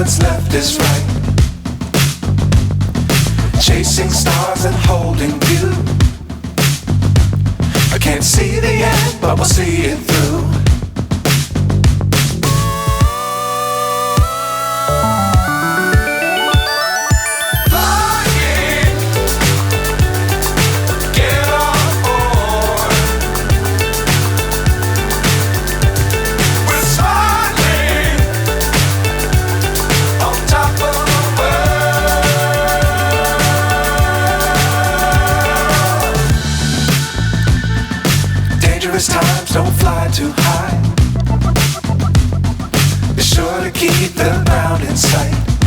what's left is right. Chasing stars and holding you. I can't see the end, but we'll see it through. Times don't fly too high. Be sure to keep the ground in sight.